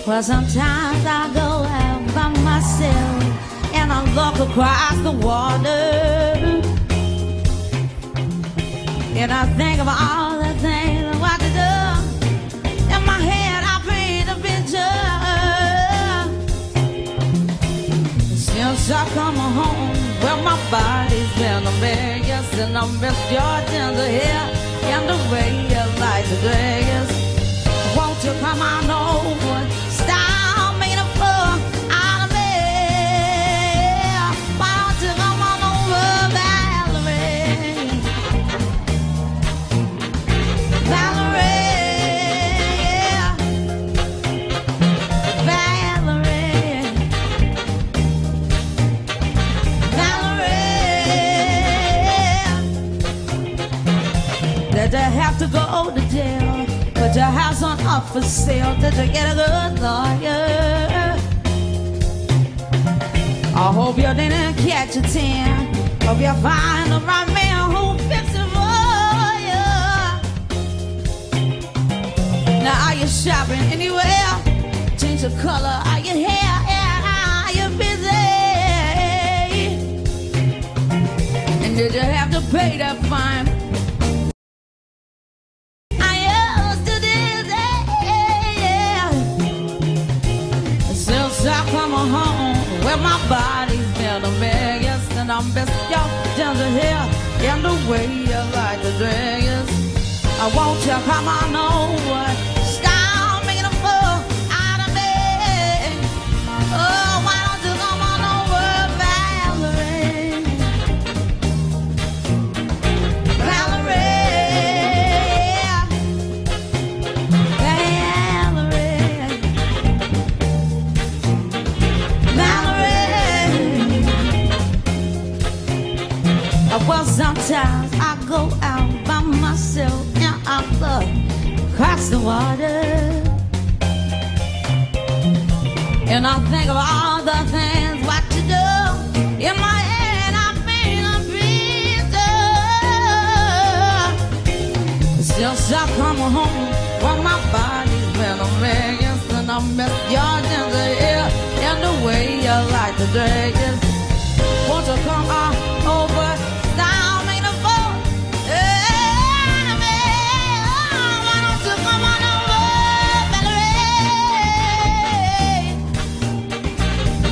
Well, sometimes I go out by myself and I look across the water, and I think of all the things I want to do. In my head I paint a picture. Since I come home, well, my body's been a Vegas, and I miss your tender hair and the way you like the dress. Won't you come on over? Stop making a fool out of me. Why don't you come on over, Valerie? Valerie, Valerie, Valerie. Did you have to go to jail? Put your house on up for sale. Did you get a good lawyer? I hope you didn't catch a 10. Hope you find the right man who'll fix it for you. Now are you shopping anywhere? Change the color of your hair. Are you busy? And did you have to pay that fine? I come home where my body's been a Vegas, and I'm best your ginger hair and the way you like the dress. I want you come on over, stop making a fool out of me. Oh, why don't you come on over, Valerie? Valerie. Well, sometimes I go out by myself and I look across the water, and I think of all the things what you do. In my head I feel a picture. Since I come home, well, my body's been a Vegas, and I miss your ginger hair and the way you like the dress. Won't you come on over? Stop making a fool out of me. Oh, why don't you come on over, Valerie?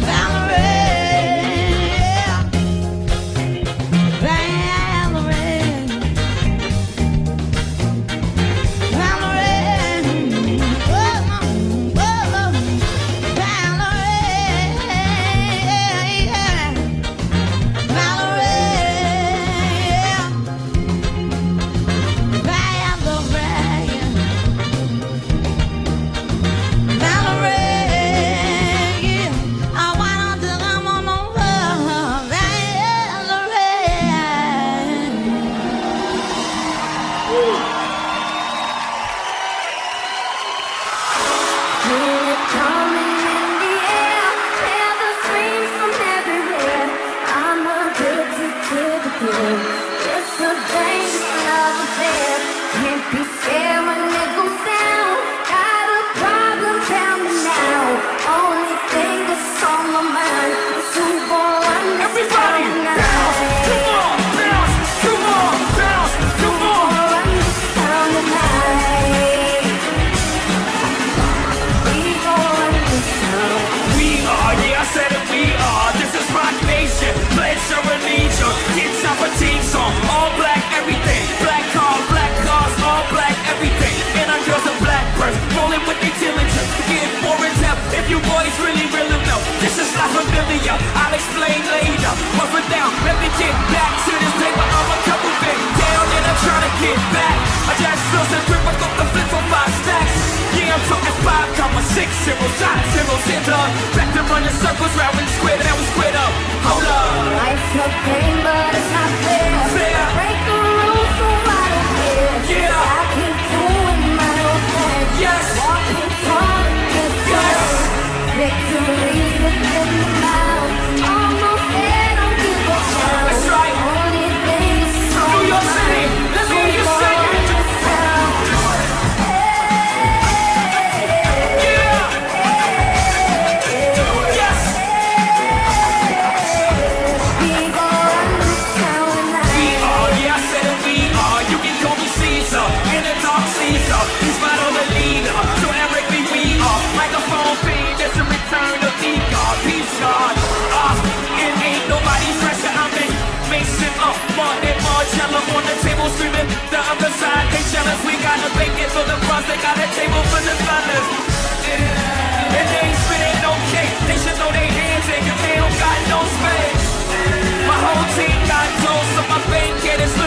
Valerie, Valerie, Valerie, whoa, whoa,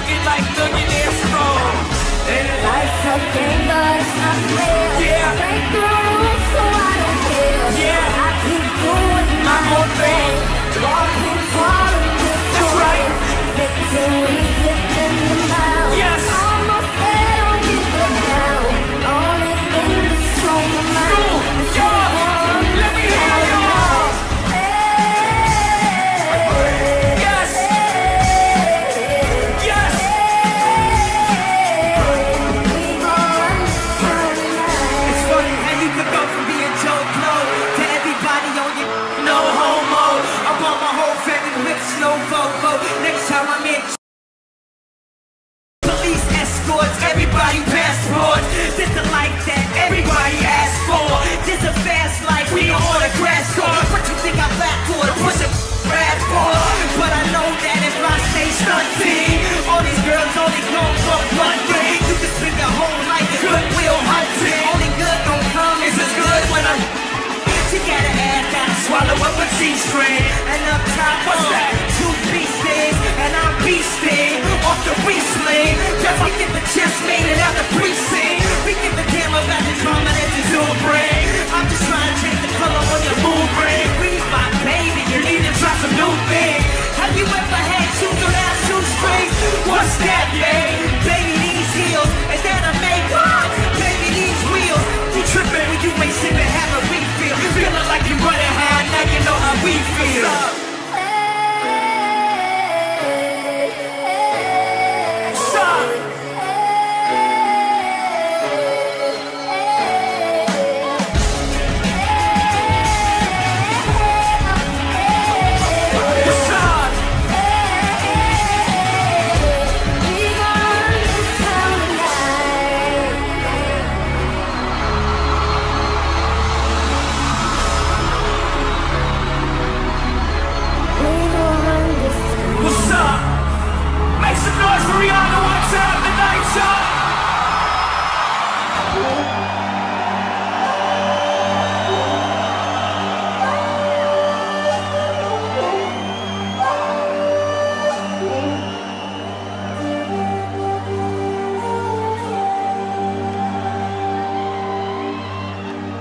looking like millionaires roll. Life's a game, but it's not real. Yeah. Break the rules so I don't feel. Yeah. I keep doing my own thing. Walking far in this That's right. Victory in the mouth. Yes. Almost there, don't give it now. Only thing that's on my mind is Yo, let me hear y'all. Yes. Yes. It's funny how you could go from being Joe Blow to everybody on your no homo. I want my whole family with slow Volvo. Next time I'm in police escorts, everybody passports. This the life that everybody asks for. This a fast life, we don't want a crash score. What you think I'm back for? To push a rap for? But I know that if I stay stunting, all these girls only come from one thing. You can spend your whole life goodwill hunting. Only good gon' come is as good when I'm. She got an ass, gotta swallow up a G-string. And up top, what's that? 2 pieces, and I'm beasting off the re-sling. Just we get the chips made it out the precinct. We give a damn about the drama that you do bring. I'm just trying to change the color on your mood ring. Read my baby, you need to try some new things. Have you ever had shoes without shoestrings? What's that, babe? Baby, these heels, is that a make-up? Baby, these wheels, you tripping when you ain't sipping, have a refill. Feeling like you running high, now you know how we feel. What's up? Make some noise for Rihanna one time tonight, y'all.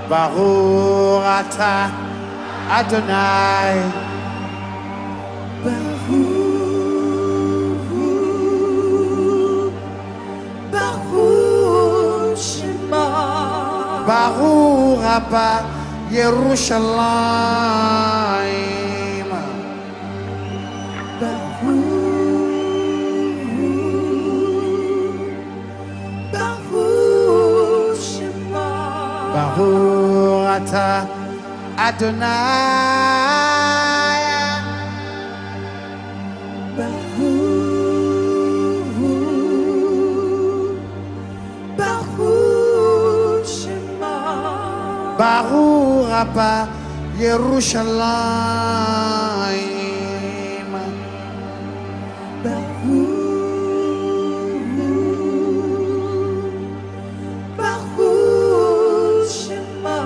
Baruch atah Adonai. Baruch Shema. Baruch Abba Yerushalayim. Baruch Shema. Baruch atah Adonai. Baruch Shema. Baruch Abba Yerushalayim. Baruch Shema.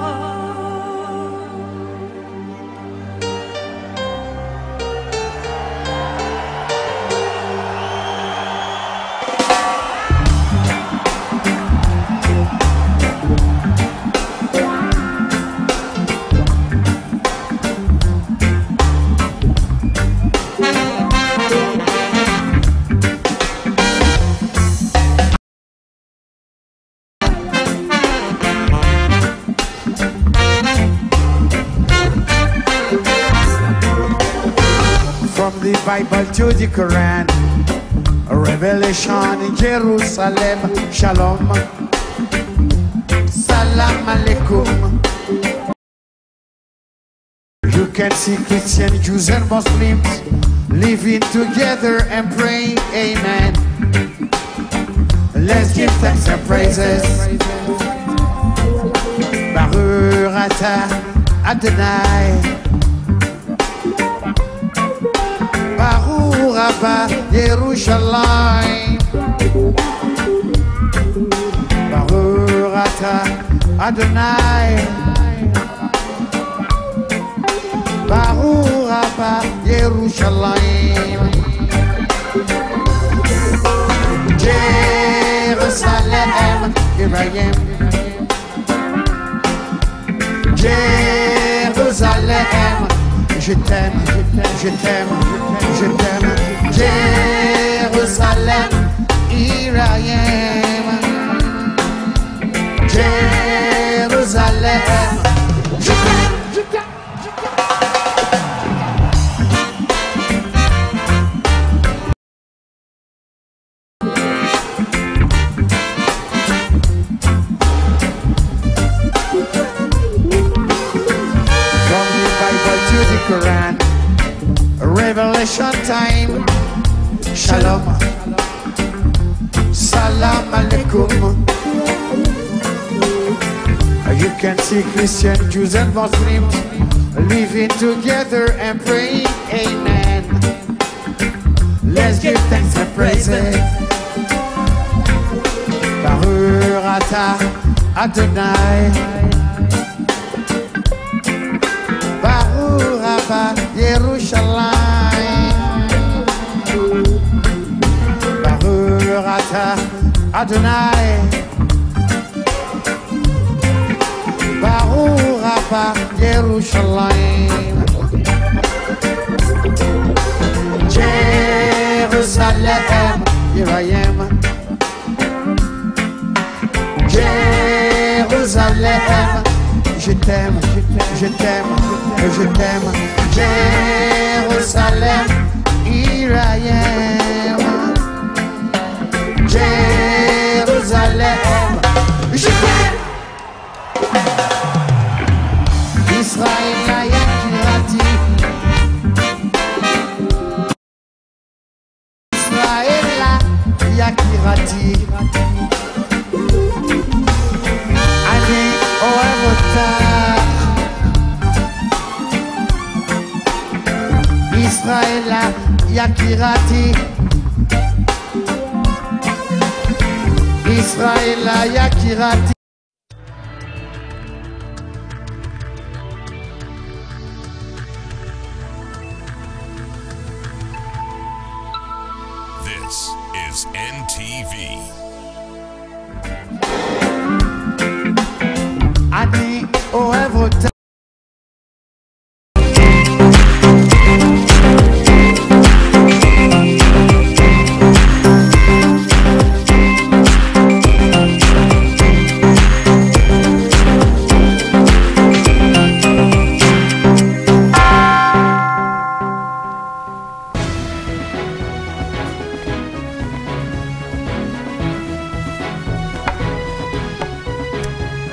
From the Bible to the Quran, a revelation in Jerusalem. Shalom, salam alaikum. You can see Christian, Jews and Muslims living together and praying amen. Let's give thanks and praises. Baruch atah Adonai. Baruch Abba Yerushalayim. Baruch atah Adonai. Baruch Abba Yerushalayim. here I am. Jérusalem, je t'aime, je t'aime, je t'aime. Jérusalem, here I am. Jérusalem, je t'aime, je t'aime. Quran, Revelation time. Shalom, Salam alaikum. You can see Christian, Jews and Muslims living together and praying, amen. Let's give thanks and praises. Baruch atah Adonai. Baruch Abba Yerushalayim. Baruch atah Adonai. Baruch Abba Yerushalayim. Jerusalem, here I am. Jerusalem, je t'aime, je t'aime, je t'aime. Jerusalem, here I am. Jerusalem, je t'aime. Israël Yakirati. Israël Yakirati. Ani Oevota. Israël Yakirati. Israël Yakirati. This is NTV. Ani Oevota.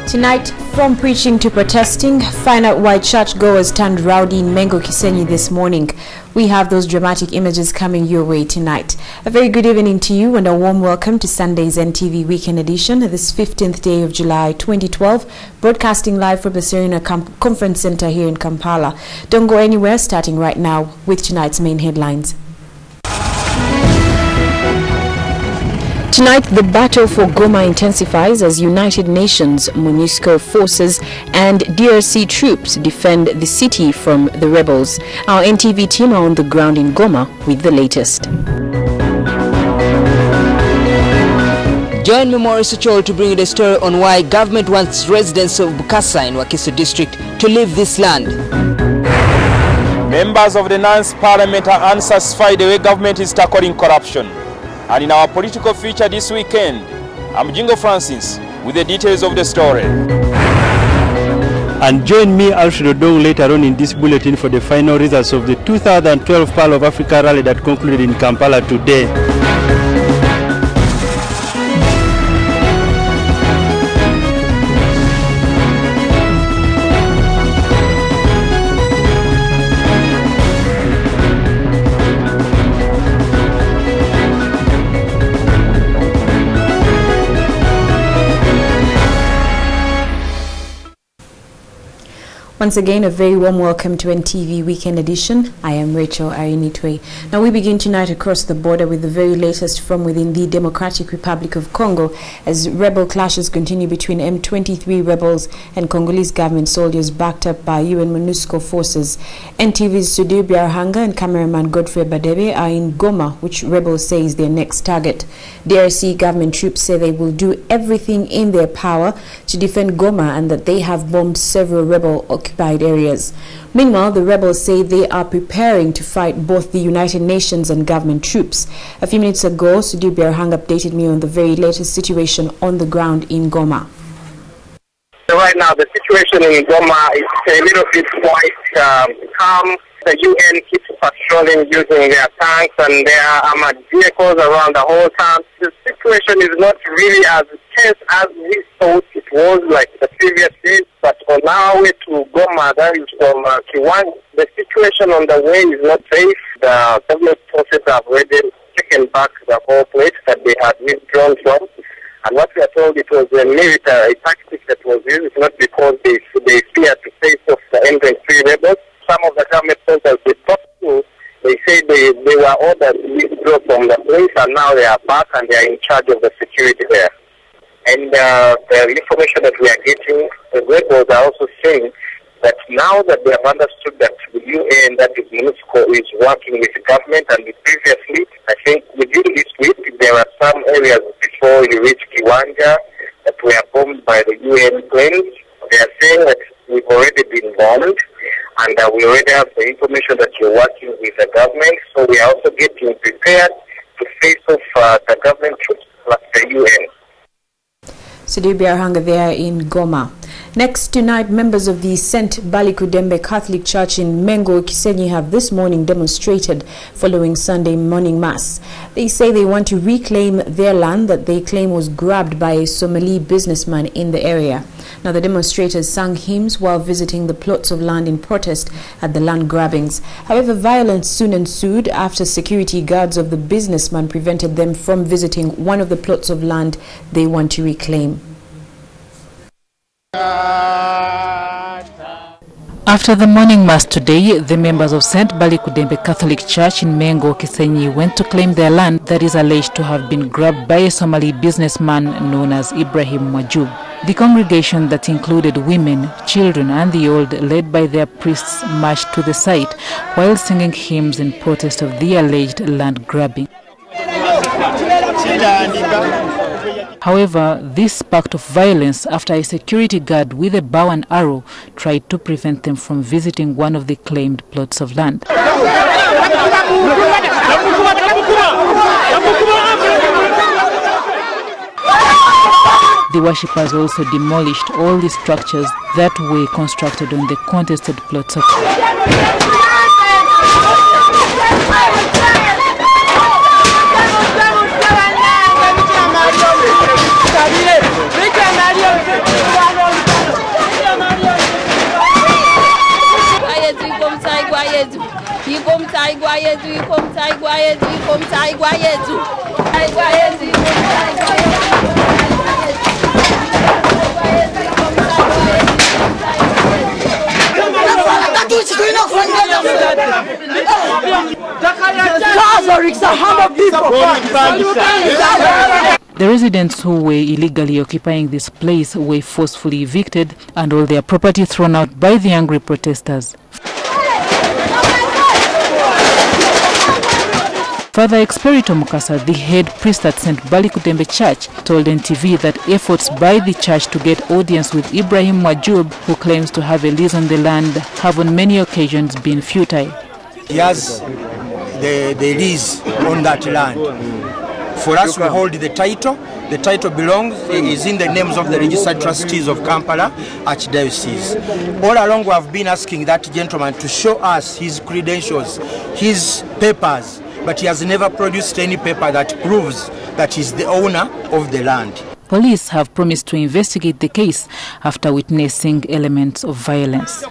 Tonight, from preaching to protesting, find out why churchgoers turned rowdy in Mengo Kisenyi this morning. We have those dramatic images coming your way tonight. A very good evening to you and a warm welcome to Sunday's NTV Weekend Edition, this 15th day of July 2012, broadcasting live from the Serena Conference Center here in Kampala. Don't go anywhere, starting right now with tonight's main headlines. Tonight, the battle for Goma intensifies as United Nations, MONUSCO forces and DRC troops defend the city from the rebels. Our NTV team are on the ground in Goma with the latest. Join me, Maurice Ochol, to bring you the story on why government wants residents of Bokassa in Wakiso district to leave this land. Members of the Nance Parliament are unsatisfied the way government is tackling corruption. And in our political feature this weekend, I'm Jingo Francis with the details of the story. And join me, Alfred Odong, later on in this bulletin for the final results of the 2012 Pearl of Africa rally that concluded in Kampala today. Once again, a very warm welcome to NTV Weekend Edition. I am Rachel Arinitwe. Now we begin tonight across the border with the very latest from within the Democratic Republic of Congo as rebel clashes continue between M23 rebels and Congolese government soldiers backed up by UN MONUSCO forces. NTV's Sudi Biarhanga and cameraman Godfrey Badebe are in Goma, which rebels say is their next target. DRC government troops say they will do everything in their power to defend Goma and that they have bombed several rebel-occupied areas. Meanwhile, the rebels say they are preparing to fight both the United Nations and government troops. A few minutes ago, Sudi Biarhang updated me on the very latest situation on the ground in Goma. Right now, the situation in Goma is a little bit quite calm. The UN keeps patrolling using their tanks and their armored vehicles around the whole town. The situation is not really as tense as we thought it was like the previous days, but on our way to Goma, that is from Kiwanja, the situation on the way is not safe. The government forces have already taken back the whole place that they had withdrawn from. And what we are told, it was a military tactic that was used. It's not because they fear to face off the M23 rebels. Some of the government soldiers they talked to, they say they were ordered to withdraw from the place, and now they are back and they are in charge of the security there. And the information that we are getting, the rebels are also saying that now that they have understood that the UN, that is MONUSCO, is working with the government, and previously, I think within this week, there are some areas before you reach Kiwanja that were bombed by the UN planes. They are saying that we've already been bombed, and we already have the information that you're working with the government, so we are also getting prepared to face off the government troops plus the UN. Sudi Biarhanga there in Goma. Next tonight, members of the St. Balikudembe Catholic Church in Mengo, Kisenyi have this morning demonstrated following Sunday morning mass. They say they want to reclaim their land that they claim was grabbed by a Somali businessman in the area. Now, the demonstrators sang hymns while visiting the plots of land in protest at the land grabbings. However, violence soon ensued after security guards of the businessman prevented them from visiting one of the plots of land they want to reclaim. After the morning mass today, the members of St. Balikudembe Catholic Church in Mengo, Kisenyi went to claim their land that is alleged to have been grabbed by a Somali businessman known as Ibrahim Wajub. The congregation that included women, children and the old, led by their priests, marched to the site while singing hymns in protest of the alleged land grabbing. However, this sparked of violence after a security guard with a bow and arrow tried to prevent them from visiting one of the claimed plots of land. The worshippers also demolished all the structures that were constructed on the contested plots of The residents who were illegally occupying this place were forcefully evicted and all their property thrown out by the angry protesters. Father Expirito Bokassa, the head priest at St. Balikudembe Church, told NTV that efforts by the church to get audience with Ibrahim Wajub, who claims to have a lease on the land, have on many occasions been futile. He has the lease on that land. For us, we hold the title. The title is in the names of the registered trustees of Kampala Archdiocese. All along, we have been asking that gentleman to show us his credentials, his papers, but he has never produced any paper that proves that he's the owner of the land. Police have promised to investigate the case after witnessing elements of violence.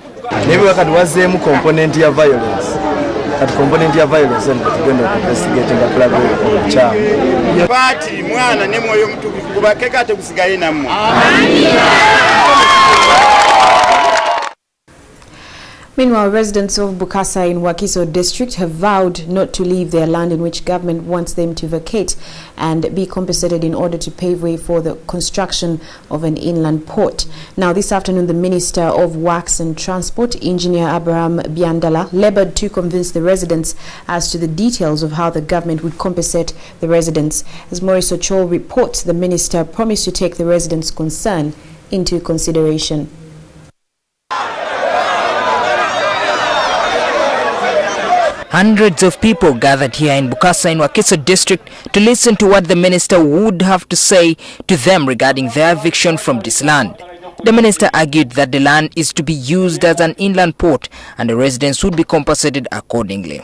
That component of violence and going to investigate the club of child. Party, mwana ne moyo mtu kubakeka te kusigaye namwe. Meanwhile, residents of Bokassa in Wakiso district have vowed not to leave their land, in which government wants them to vacate and be compensated in order to pave way for the construction of an inland port. Now, this afternoon, the Minister of Works and Transport, Engineer Abraham Biandala, labored to convince the residents as to the details of how the government would compensate the residents. As Maurice Ochol reports, the minister promised to take the residents' concern into consideration. Hundreds of people gathered here in Bokassa in Wakiso district to listen to what the minister would have to say to them regarding their eviction from this land. The minister argued that the land is to be used as an inland port and the residents would be compensated accordingly.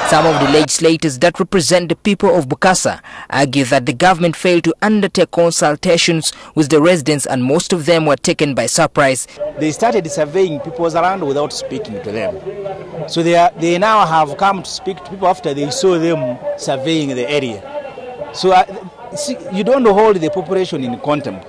Some of the legislators that represent the people of Bokassa argue that the government failed to undertake consultations with the residents and most of them were taken by surprise. They started surveying people's land without speaking to them. So they now have come to speak to people after they saw them surveying the area. So see, you don't hold the population in contempt.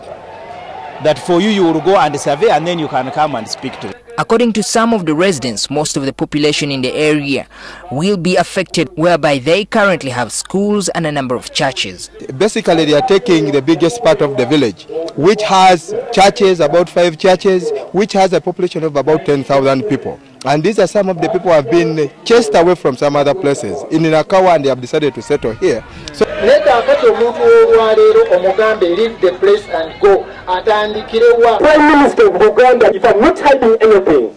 That for you will go and survey and then you can come and speak to them. According to some of the residents, most of the population in the area will be affected, whereby they currently have schools and a number of churches. Basically, they are taking the biggest part of the village, which has churches, about 5 churches, which has a population of about 10,000 people. And these are some of the people who have been chased away from some other places in Nakawa, and they have decided to settle here. So leave the place and go. Prime Minister of Uganda, if I'm not hiding anything,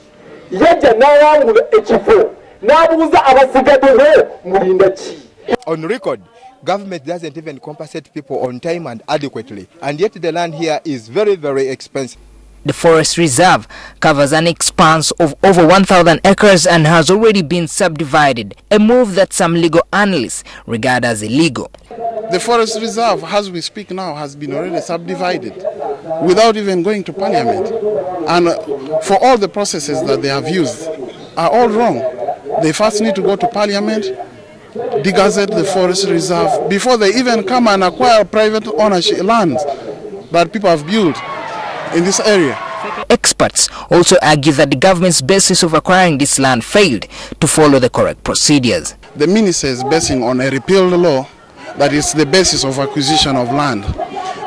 on record, government doesn't even compensate people on time and adequately, and yet the land here is very, very expensive. The forest reserve covers an expanse of over 1,000 acres and has already been subdivided, a move that some legal analysts regard as illegal. The forest reserve, as we speak now, has been already subdivided without even going to parliament. And for all the processes that they have used are all wrong. They first need to go to parliament, degazette the forest reserve before they even come and acquire private ownership lands that people have built in this area. Experts also argue that the government's basis of acquiring this land failed to follow the correct procedures. The minister is basing on a repealed law that is the basis of acquisition of land.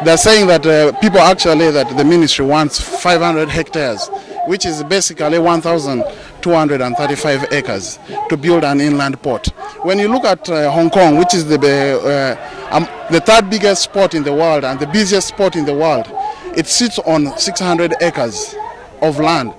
They're saying that people actually, that the ministry wants 500 hectares, which is basically 1,235 acres to build an inland port. When you look at Hong Kong, which is the third biggest port in the world and the busiest port in the world, it sits on 600 acres of land.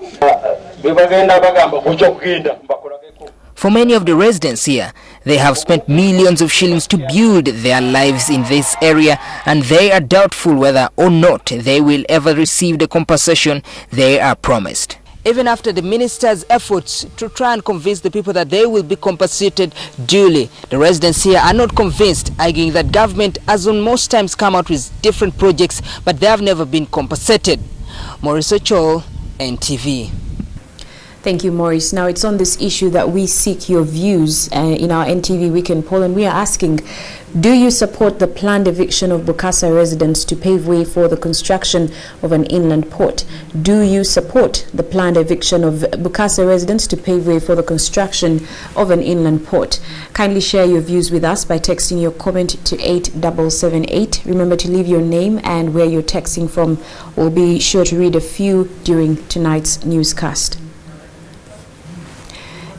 For many of the residents here, they have spent millions of shillings to build their lives in this area, and they are doubtful whether or not they will ever receive the compensation they are promised. Even after the minister's efforts to try and convince the people that they will be compensated duly, the residents here are not convinced, arguing that government has on most times come out with different projects, but they have never been compensated. Maurice Ochol, NTV. Thank you, Maurice. Now, it's on this issue that we seek your views in our NTV Weekend poll, and we are asking, do you support the planned eviction of Bokassa residents to pave way for the construction of an inland port? Do you support the planned eviction of Bokassa residents to pave way for the construction of an inland port? Kindly share your views with us by texting your comment to 8778. Remember to leave your name and where you're texting from. We'll be sure to read a few during tonight's newscast.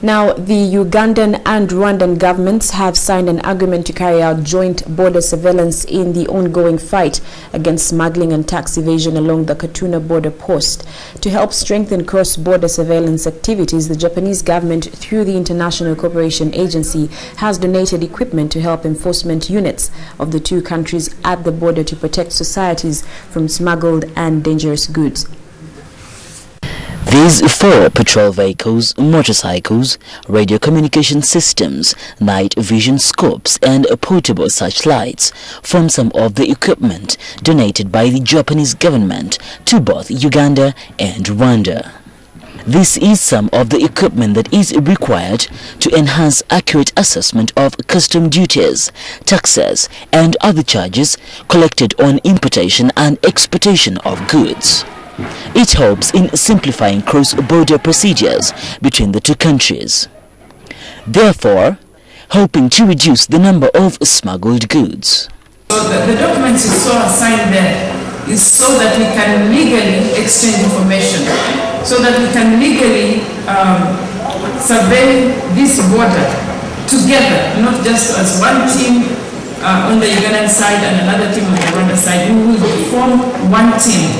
Now, the Ugandan and Rwandan governments have signed an agreement to carry out joint border surveillance in the ongoing fight against smuggling and tax evasion along the Katuna border post. To help strengthen cross-border surveillance activities, the Japanese government, through the International Cooperation Agency, has donated equipment to help enforcement units of the two countries at the border to protect societies from smuggled and dangerous goods. These 4 patrol vehicles, motorcycles, radio communication systems, night vision scopes and portable searchlights form some of the equipment donated by the Japanese government to both Uganda and Rwanda. This is some of the equipment that is required to enhance accurate assessment of custom duties, taxes, and other charges collected on importation and exportation of goods. It helps in simplifying cross-border procedures between the two countries, therefore helping to reduce the number of smuggled goods. So the documents you saw assigned there is so that we can legally exchange information, so that we can legally survey this border together, not just as one team on the Ugandan side and another team on the Rwanda side. We will form one team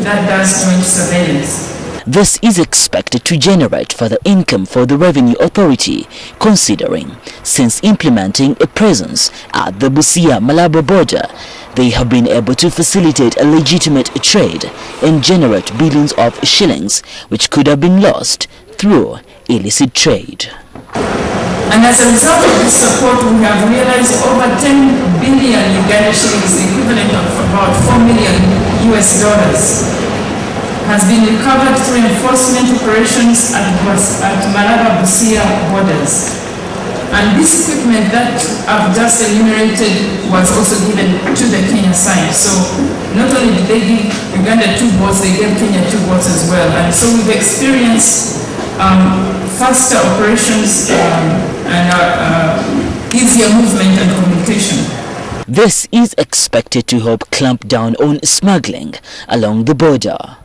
that does joint surveillance. This is expected to generate further income for the Revenue Authority, considering since implementing a presence at the Busia-Malaba border, they have been able to facilitate a legitimate trade and generate billions of shillings, which could have been lost through illicit trade. And as a result of this support, we have realized over 10 billion Uganda shillings, the equivalent of about $4 million US, has been recovered through enforcement operations at Malaba-Busia borders. And this equipment that I've just enumerated was also given to the Kenya side. So not only did they give Uganda 2 boats, they gave Kenya 2 boats as well. And so we've experienced faster operations and easier movement and communication. This is expected to help clamp down on smuggling along the border.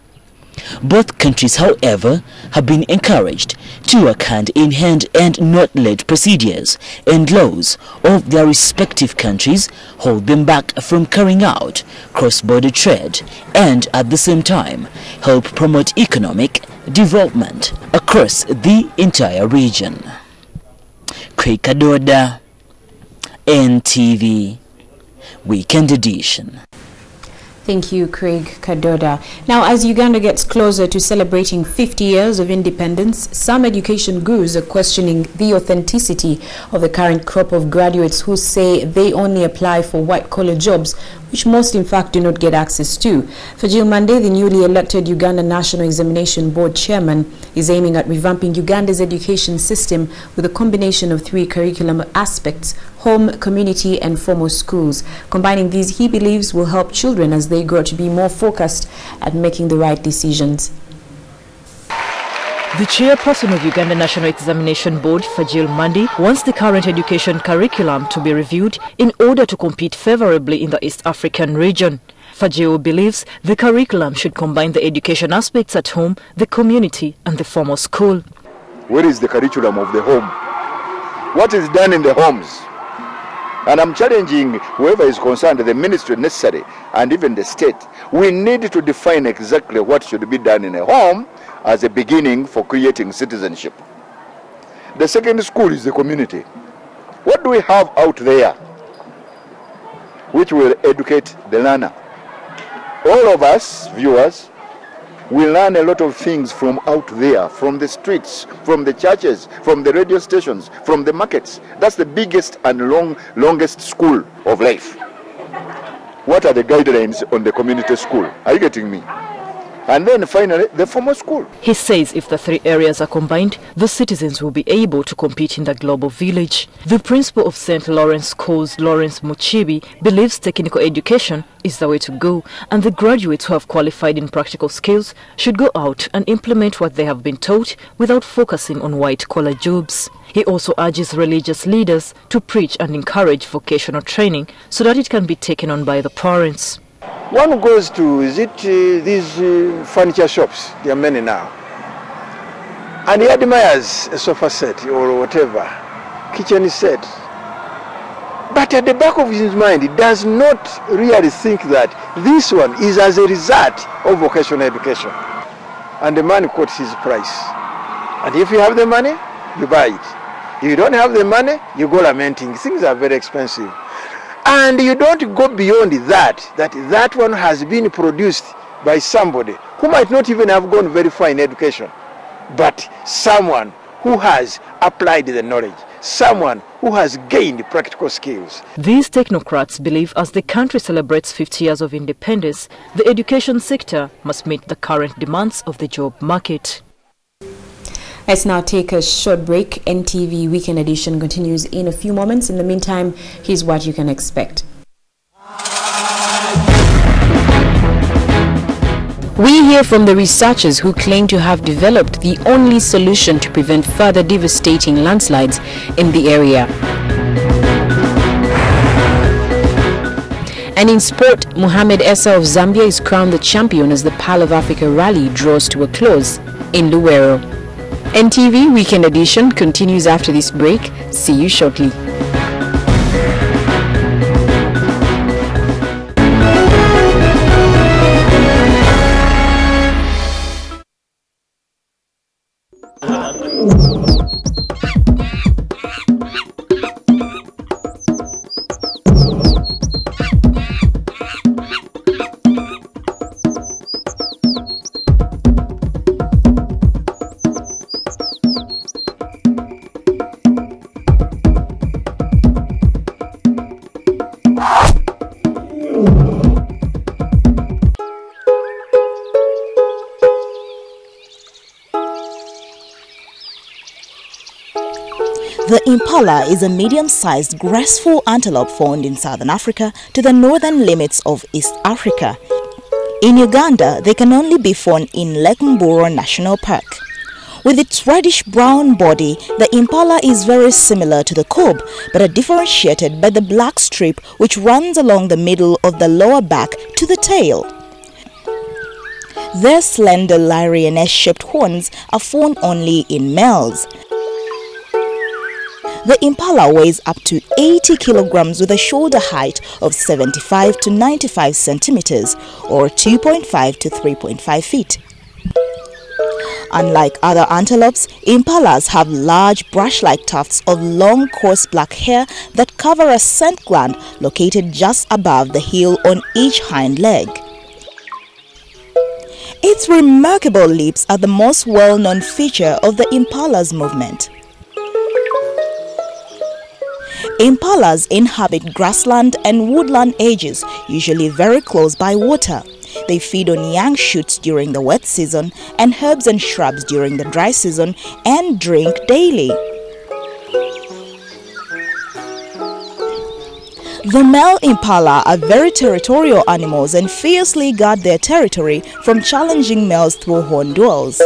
Both countries, however, have been encouraged to work hand in hand and not let procedures and laws of their respective countries hold them back from carrying out cross-border trade and at the same time help promote economic development across the entire region. Craig Kadoda, NTV, Weekend Edition. Thank you, Craig Kadoda. Now, as Uganda gets closer to celebrating 50 years of independence, some education gurus are questioning the authenticity of the current crop of graduates who say they only apply for white-collar jobs, which most in fact do not get access to. Fajil Mande, the newly elected Uganda National Examination Board chairman, is aiming at revamping Uganda's education system with a combination of 3 curriculum aspects: home, community, and formal schools. Combining these, he believes, will help children as they grow to be more focused at making the right decisions. The chairperson of Uganda National Examination Board, Fajil Mande, wants the current education curriculum to be reviewed in order to compete favorably in the East African region. Fajil believes the curriculum should combine the education aspects at home, the community, and the formal school. Where is the curriculum of the home? What is done in the homes? And I'm challenging whoever is concerned, the ministry necessary, and even the state. We need to define exactly what should be done in a home as a beginning for creating citizenship. The second school is the community. What do we have out there which will educate the learner? All of us, viewers, we learn a lot of things from out there, from the streets, from the churches, from the radio stations, from the markets. That's the biggest and longest school of life. What are the guidelines on the community school? Are you getting me? And then finally, the formal school. He says if the 3 areas are combined, the citizens will be able to compete in the global village. The principal of St. Lawrence Schools, Lawrence Muchibi, believes technical education is the way to go, and the graduates who have qualified in practical skills should go out and implement what they have been taught without focusing on white-collar jobs. He also urges religious leaders to preach and encourage vocational training so that it can be taken on by the parents. One goes to, these furniture shops, there are many now, and he admires a sofa set or whatever, kitchen set. But at the back of his mind, he does not really think that this one is as a result of vocational education. And the man quotes his price. And if you have the money, you buy it. If you don't have the money, you go lamenting. Things are very expensive. And you don't go beyond that one has been produced by somebody who might not even have gone very far in education, but someone who has applied the knowledge, someone who has gained practical skills. These technocrats believe as the country celebrates 50 years of independence, the education sector must meet the current demands of the job market. Let's now take a short break. NTV Weekend Edition continues in a few moments. In the meantime, here's what you can expect. We hear from the researchers who claim to have developed the only solution to prevent further devastating landslides in the area. And in sport, Mohamed Essa of Zambia is crowned the champion as the Pearl of Africa rally draws to a close in Luwero. NTV Weekend Edition continues after this break. See you shortly. The Impala is a medium-sized, graceful antelope found in southern Africa to the northern limits of East Africa. In Uganda, they can only be found in Lake Mburo National Park. With its reddish-brown body, the Impala is very similar to the kob, but are differentiated by the black strip which runs along the middle of the lower back to the tail. Their slender lioness-shaped horns are found only in males. The Impala weighs up to 80 kilograms with a shoulder height of 75 to 95 centimeters or 2.5 to 3.5 feet. Unlike other antelopes, Impalas have large brush-like tufts of long coarse black hair that cover a scent gland located just above the heel on each hind leg. Its remarkable lips are the most well-known feature of the Impala's movement. Impalas inhabit grassland and woodland edges, usually very close by water. They feed on young shoots during the wet season and herbs and shrubs during the dry season and drink daily. The male impala are very territorial animals and fiercely guard their territory from challenging males through horn duels.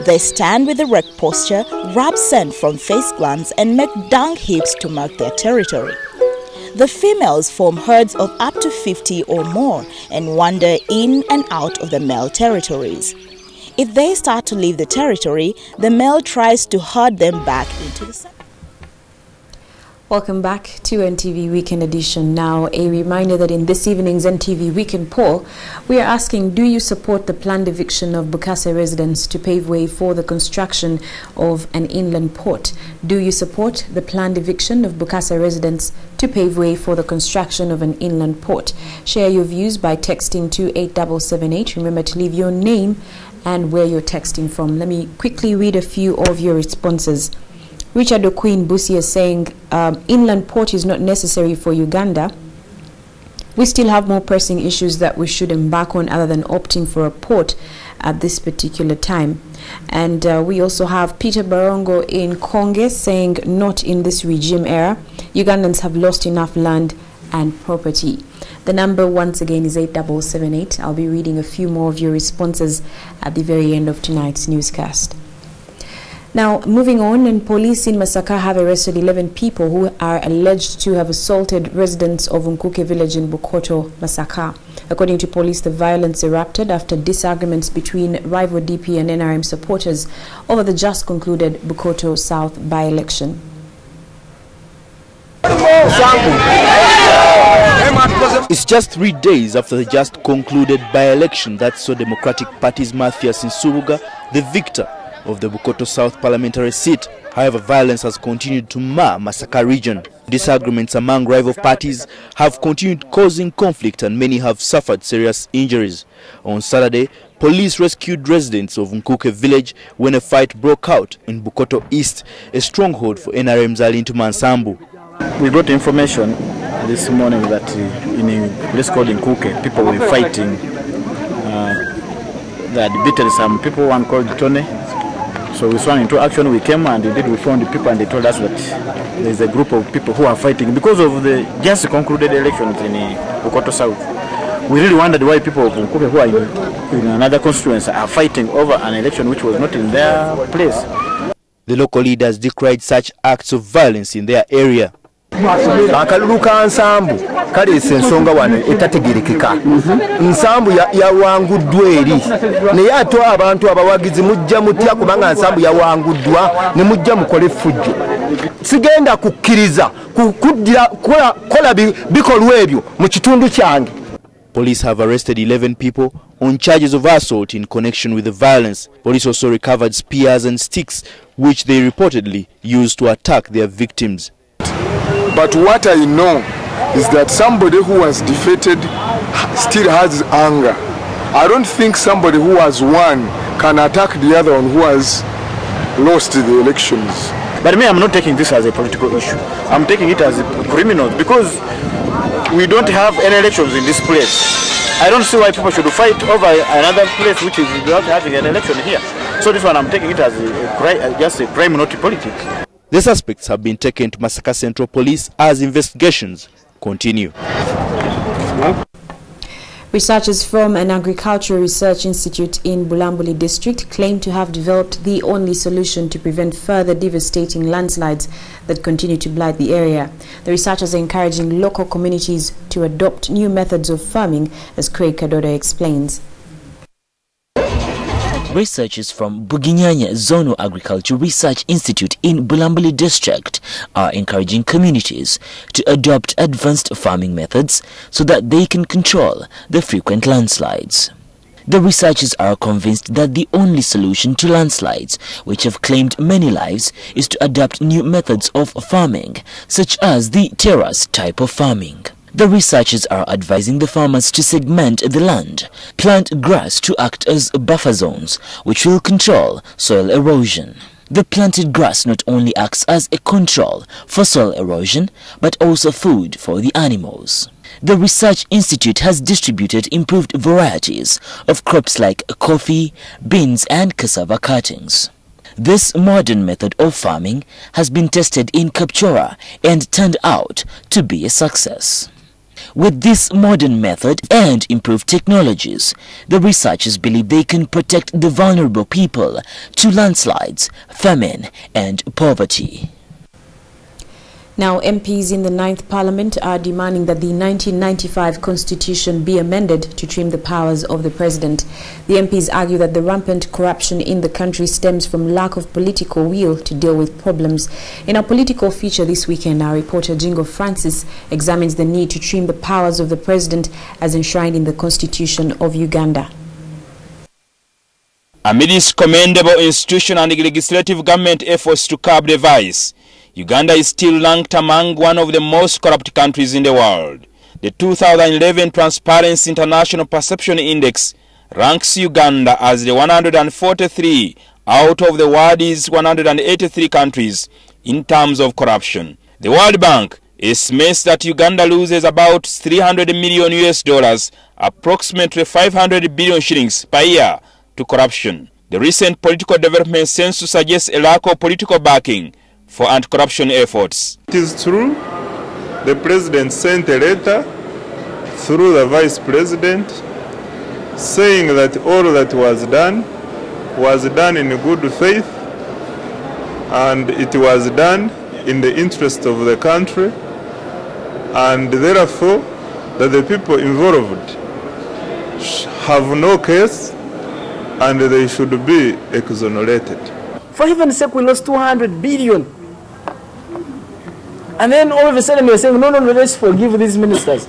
They stand with erect posture, rub scent from face glands and make dung heaps to mark their territory. The females form herds of up to 50 or more and wander in and out of the male territories. If they start to leave the territory, the male tries to herd them back into the center. Welcome back to NTV Weekend Edition. Now, a reminder that in this evening's NTV Weekend poll, we are asking, do you support the planned eviction of Bokassa residents to pave way for the construction of an inland port? Do you support the planned eviction of Bokassa residents to pave way for the construction of an inland port? Share your views by texting to 8778. Remember to leave your name and where you're texting from. Let me quickly read a few of your responses. Richard O'Queen Busi is saying, inland port is not necessary for Uganda. We still have more pressing issues that we should embark on other than opting for a port at this particular time. And we also have Peter Barongo in Conge saying, not in this regime era. Ugandans have lost enough land and property. The number once again is 8778. I'll be reading a few more of your responses at the very end of tonight's newscast. Now, moving on, and police in Masaka have arrested 11 people who are alleged to have assaulted residents of Unkuke village in Bukoto, Masaka. According to police, the violence erupted after disagreements between rival DP and NRM supporters over the just concluded Bukoto South by-election. It's just 3 days after the just concluded by-election that saw Democratic Party's Mathias Nsubuga the victor of the Bukoto South parliamentary seat. However, violence has continued to mar Masaka region. Disagreements among rival parties have continued causing conflict and many have suffered serious injuries. On Saturday, police rescued residents of Unkuke village when a fight broke out in Bukoto East, a stronghold for NRM's Alintu Mansambu. We got information this morning that in a place called Unkuke, people were fighting they had beaten some people, one called Tony. So we swung into action, we came and indeed we found the people and they told us that there is a group of people who are fighting because of the just concluded elections in Bokassa South. We really wondered why people of Mkupe who are in another constituency are fighting over an election which was not in their place. The local leaders decried such acts of violence in their area. Akaluka nsambu kale sensonga wano etategerekeka nsambu yawanguddwa eri naye ate abantu abawagizi mujja mutya kubanga nsambu yawanguddwa ne mujja mukole fujjo sigenda kukkiriza kukuddira kola bikolwa ebyo mu kitundu kyange. Police have arrested 11 people on charges of assault in connection with the violence. Police also recovered spears and sticks which they reportedly used to attack their victims. But what I know is that somebody who was defeated still has anger. I don't think somebody who has won can attack the other one who has lost the elections. But me, I'm not taking this as a political issue. I'm taking it as a criminal because we don't have any elections in this place. I don't see why people should fight over another place which is without having an election here. So this one, I'm taking it as just a crime, not politics. The suspects have been taken to Masaka Central Police as investigations continue. Researchers from an agricultural research institute in Bulambuli district claim to have developed the only solution to prevent further devastating landslides that continue to blight the area. The researchers are encouraging local communities to adopt new methods of farming, as Craig Kadoda explains. Researchers from Buginyanya Zonal Agriculture Research Institute in Bulambuli district are encouraging communities to adopt advanced farming methods so that they can control the frequent landslides. The researchers are convinced that the only solution to landslides, which have claimed many lives, is to adopt new methods of farming, such as the terrace type of farming. The researchers are advising the farmers to segment the land, plant grass to act as buffer zones, which will control soil erosion. The planted grass not only acts as a control for soil erosion, but also food for the animals. The Research Institute has distributed improved varieties of crops like coffee, beans and cassava cuttings. This modern method of farming has been tested in Kapchora and turned out to be a success. With this modern method and improved technologies, the researchers believe they can protect the vulnerable people to landslides, famine and poverty. Now, MPs in the 9th Parliament are demanding that the 1995 Constitution be amended to trim the powers of the President. The MPs argue that the rampant corruption in the country stems from lack of political will to deal with problems. In our political feature this weekend, our reporter Jingo Francis examines the need to trim the powers of the President as enshrined in the Constitution of Uganda. Amidst commendable institutional and legislative government efforts to curb the vice, Uganda is still ranked among one of the most corrupt countries in the world. The 2011 Transparency International Perception Index ranks Uganda as the 143 out of the world's 183 countries in terms of corruption. The World Bank estimates that Uganda loses about $300 million, approximately 500 billion shillings per year, to corruption. The recent political development seems to suggest a lack of political backing for anti-corruption efforts. It is true, the President sent a letter through the Vice President saying that all that was done in good faith, and it was done in the interest of the country, and therefore that the people involved have no case and they should be exonerated. For heaven's sake, we lost 200 billion. And then all of a sudden we're saying, no, let's forgive these ministers.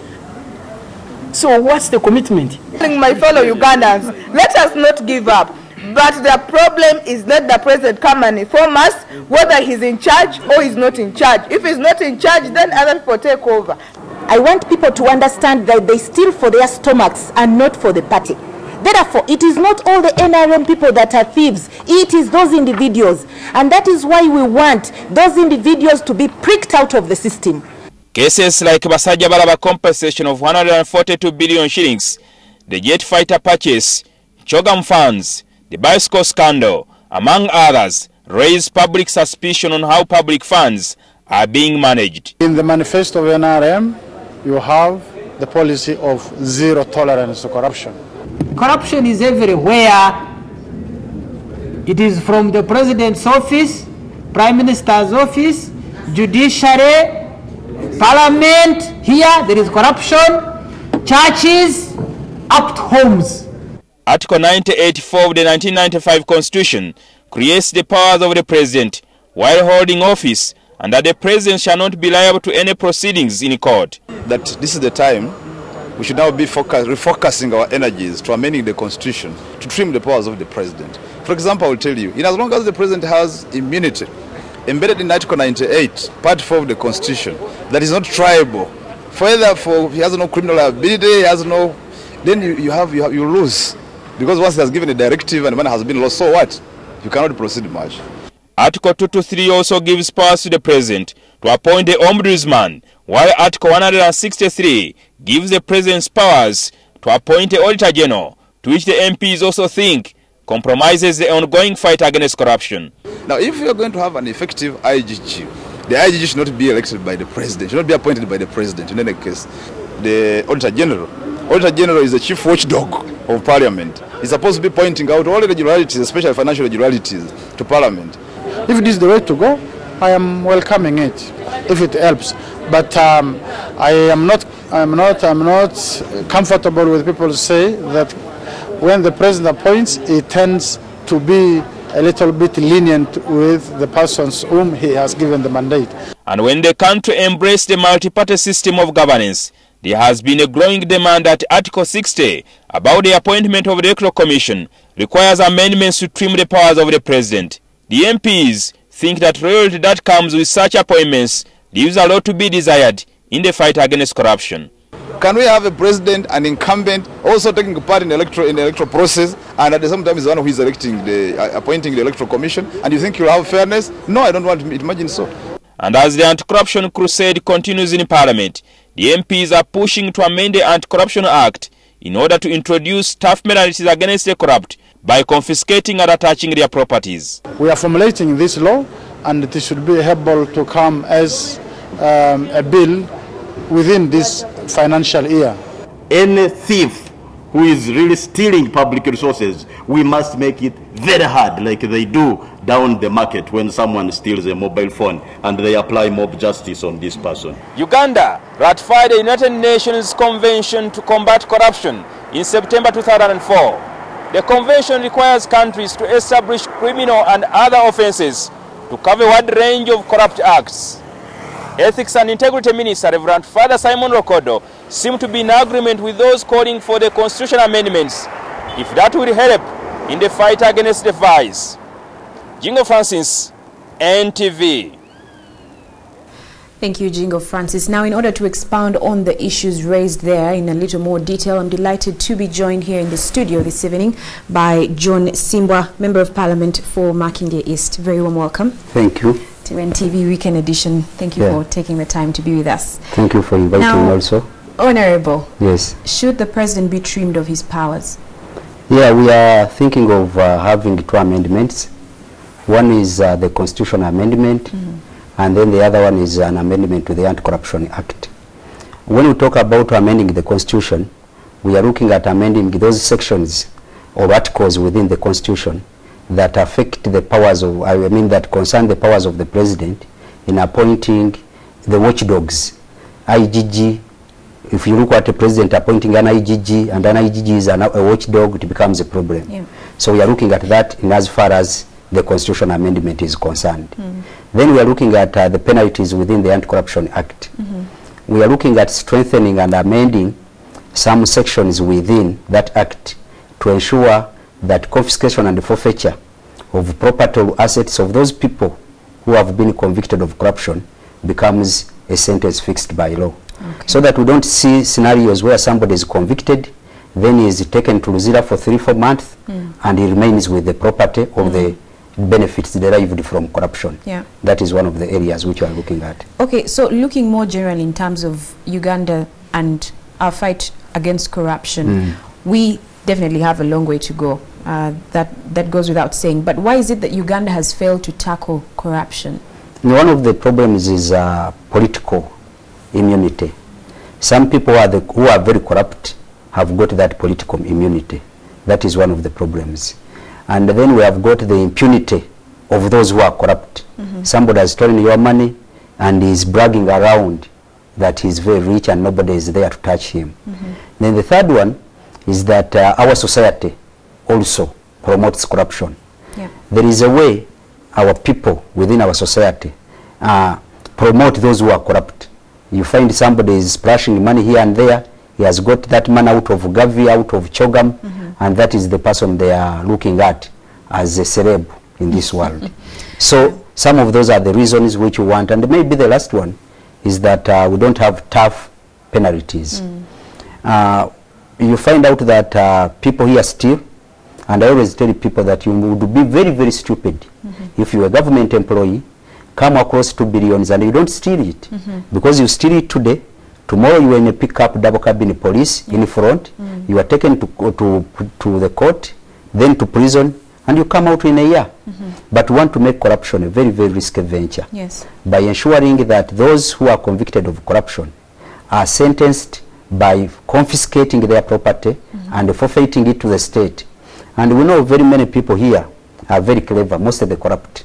So what's the commitment? My fellow Ugandans, let us not give up. But the problem is not the president come and inform us whether he's in charge or he's not in charge. If he's not in charge, then other people take over. I want people to understand that they steal for their stomachs and not for the party. Therefore, it is not all the NRM people that are thieves. It is those individuals. And that is why we want those individuals to be pricked out of the system. Cases like Basajja Balaba compensation of 142 billion shillings, the jet fighter purchase, Chogam funds, the bicycle scandal, among others, raised public suspicion on how public funds are being managed. In the manifesto of NRM, you have the policy of zero tolerance to corruption. Corruption is everywhere. It is from the president's office, prime minister's office, judiciary, parliament. Here there is corruption, churches, up to homes. Article 984 of the 1995 Constitution creates the powers of the president while holding office, and that the president shall not be liable to any proceedings in court. That this is the time we should now be refocusing our energies to amending the Constitution to trim the powers of the president. For example, I will tell you, in as long as the president has immunity embedded in Article 98, Part 4 of the Constitution, that is not triable, he has no criminal liability, he has no, then you lose. Because once he has given a directive and money has been lost, so what? You cannot proceed much. Article 223 also gives powers to the president to appoint the ombudsman, while Article 163 gives the president's powers to appoint the auditor general, to which the MPs also think compromises the ongoing fight against corruption. Now, if you are going to have an effective IGG, the IGG should not be elected by the president, should not be appointed by the president. In any case, the auditor general is the chief watchdog of parliament. He's supposed to be pointing out all irregularities, especially financial irregularities, to parliament. If it is the way to go, I am welcoming it, if it helps. But I am not comfortable with people who say that when the president appoints, he tends to be a little bit lenient with the persons whom he has given the mandate. And when the country embraced the multi-party system of governance, there has been a growing demand that Article 60 about the appointment of the Electoral Commission requires amendments to trim the powers of the president. The MPs think that royalty that comes with such appointments leaves a lot to be desired in the fight against corruption. Can we have a president, an incumbent, also taking part in the electoral process, and at the same time is the one who is appointing the Electoral Commission, and you think you'll have fairness? No, I don't want to imagine so. And as the anti-corruption crusade continues in Parliament, the MPs are pushing to amend the Anti-Corruption Act in order to introduce tough penalties against the corrupt by confiscating and attaching their properties. We are formulating this law, and it should be able to come as a bill within this financial year. Any thief who is really stealing public resources, we must make it very hard, like they do down the market when someone steals a mobile phone and they apply mob justice on this person. Uganda ratified the United Nations Convention to Combat Corruption in September 2004. The convention requires countries to establish criminal and other offenses to cover a wide range of corrupt acts. Ethics and Integrity Minister Reverend Father Simon Rokodo seem to be in agreement with those calling for the constitutional amendments, if that will help in the fight against the vice. Jingo Francis, NTV. Thank you, Jingo Francis. Now, in order to expound on the issues raised there in a little more detail, I'm delighted to be joined here in the studio this evening by John Simbwa, Member of Parliament for Makindye East. Very warm welcome. Thank you. To NTV Weekend Edition. Thank you for taking the time to be with us. Thank you for inviting me also. Honorable. Yes. Should the president be trimmed of his powers? Yeah, we are thinking of having two amendments. One is the constitutional amendment, and then the other one is an amendment to the Anti-Corruption Act. When we talk about amending the Constitution, we are looking at amending those sections or articles within the Constitution that affect the powers of, that concern the powers of the president in appointing the watchdogs. IGG, if you look at the president appointing an IGG and an IGG is a watchdog, it becomes a problem. Yeah. So we are looking at that in as far as the constitutional amendment is concerned. Then we are looking at the penalties within the Anti-Corruption Act. We are looking at strengthening and amending some sections within that act to ensure that confiscation and forfeiture of property or assets of those people who have been convicted of corruption becomes a sentence fixed by law. So that we don't see scenarios where somebody is convicted, then he is taken to Luzira for 3-4 months, and he remains with the property or the benefits derived from corruption. Yeah. That is one of the areas which we are looking at. Okay, so looking more generally in terms of Uganda and our fight against corruption, we definitely have a long way to go. That goes without saying. But why is it that Uganda has failed to tackle corruption? One of the problems is political immunity. Some people who are very corrupt have got that political immunity. That is one of the problems. And then we have got the impunity of those who are corrupt. Somebody has stolen your money and is bragging around that he's very rich and nobody is there to touch him. Then the third one is that our society also promotes corruption. There is a way our people within our society promote those who are corrupt. You find somebody is splashing money here and there. He has got that money out of Gavi, out of Chogam, and that is the person they are looking at as a celeb in this world. So some of those are the reasons which we want. And maybe the last one is that we don't have tough penalties. You find out that people here steal, and I always tell people that you would be very, very stupid if you're a government employee, come across 2 billion and you don't steal it. Because you steal it today, tomorrow you are in a pickup double cabin police in front, you are taken to the court, then to prison, and you come out in a year. But we want to make corruption a very, very risky venture. By ensuring that those who are convicted of corruption are sentenced by confiscating their property and forfeiting it to the state. And we know very many people here are very clever, most of the corrupt.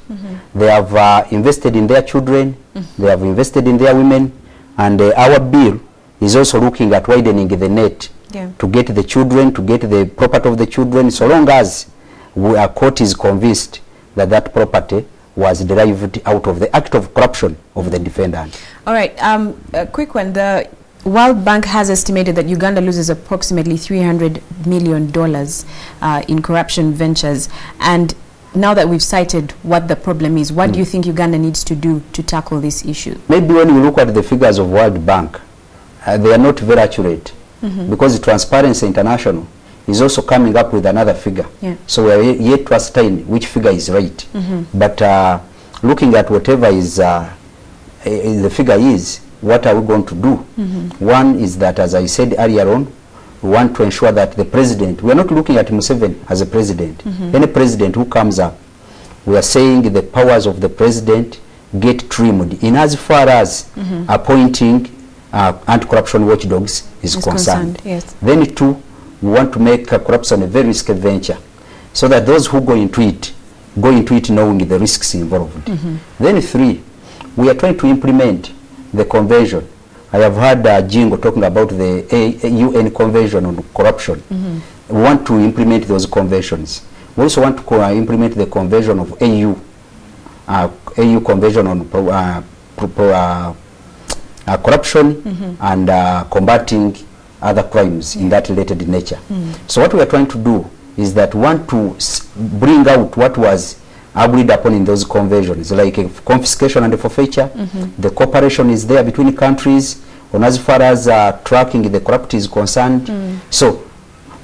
They have invested in their children, they have invested in their women, and our bill is also looking at widening the net to get the children, to get the property of the children, so long as our court is convinced that that property was derived out of the act of corruption of the defendant. All right, a quick one. The World Bank has estimated that Uganda loses approximately $300 million in corruption ventures. And now that we've cited what the problem is, what do you think Uganda needs to do to tackle this issue? Maybe when you look at the figures of World Bank, they are not very accurate, because Transparency International is also coming up with another figure. So we are yet to ascertain which figure is right. But looking at whatever is the figure is, what are we going to do? One is that, as I said earlier on, we want to ensure that the president, we are not looking at Museveni as a president. Any president who comes up, we are saying the powers of the president get trimmed in as far as appointing anti-corruption watchdogs is concerned. Then two, we want to make corruption a very risky venture, so that those who go into it knowing the risks involved. Then three, we are trying to implement the convention. I have heard Jingo talking about the UN convention on corruption. We want to implement those conventions. We also want to implement the convention of AU convention on corruption and combating other crimes in that related nature. So what we are trying to do is that we want to bring out what was agreed upon in those conventions, like confiscation and forfeiture. The cooperation is there between countries on as far as tracking the corrupt is concerned. So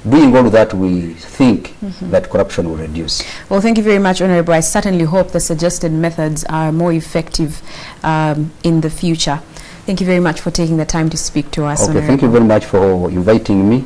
doing all that, we think that corruption will reduce. Well, thank you very much, Honorable. I certainly hope the suggested methods are more effective in the future. Thank you very much for taking the time to speak to us. Okay, thank you very much for inviting me,